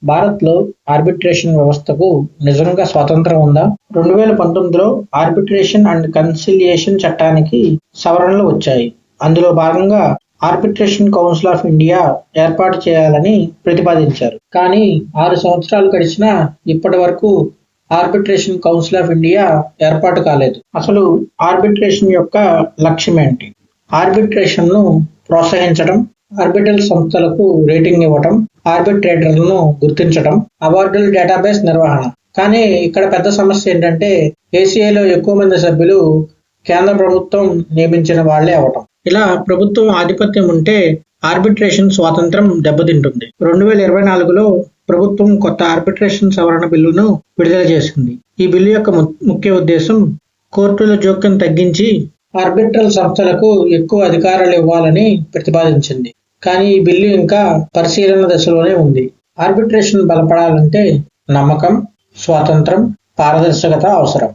భారత్లో ఆర్బిట్రేషన్ వ్యవస్థకు నిజంగా స్వాతంత్రం ఉందా? 2019లో ఆర్బిట్రేషన్ అండ్ కన్సిలియేషన్ చట్టానికి సవరణలు వచ్చాయి. అందులో భాగంగా ఆర్బిట్రేషన్ కౌన్సిల్ ఆఫ్ ఇండియా ఏర్పాటు చేయాలని ప్రతిపాదించారు. కానీ 6 సంవత్సరాలు గడిచినా ఇప్పటి వరకు ఆర్బిట్రేషన్ కౌన్సిల్ ఆఫ్ ఇండియా ఏర్పాటు కాలేదు. అసలు ఆర్బిట్రేషన్ యొక్క లక్ష్యం ఏంటి? ఆర్బిట్రేషన్ను ప్రోత్సహించడం, ఆర్బిటల్ సంస్థలకు రేటింగ్ ఇవ్వటం, ఆర్బిట్రేటర్లను గుర్తించడం, అవార్డుల డేటాబేస్ నిర్వహణ. కానీ ఇక్కడ పెద్ద సమస్య ఏంటంటే ఏసీఐలో ఎక్కువ మంది సభ్యులు కేంద్ర ప్రభుత్వం నియమించిన వాళ్లే అవటం. ఇలా ప్రభుత్వం ఆధిపత్యం ఉంటే ఆర్బిట్రేషన్ స్వాతంత్రం దెబ్బతింటుంది. 2024లో ప్రభుత్వం కొత్త ఆర్బిట్రేషన్ సవరణ బిల్లును విడుదల చేసింది. ఈ బిల్లు యొక్క ముఖ్య ఉద్దేశం కోర్టుల జోక్యం తగ్గించి ఆర్బిట్రల్ సంస్థలకు ఎక్కువ అధికారాలు ఇవ్వాలని ప్రతిపాదించింది. కానీ ఈ బిల్లు ఇంకా పరిశీలన దశలోనే ఉంది. ఆర్బిట్రేషన్ బలపడాలంటే నమ్మకం, స్వాతంత్రం, పారదర్శకత అవసరం.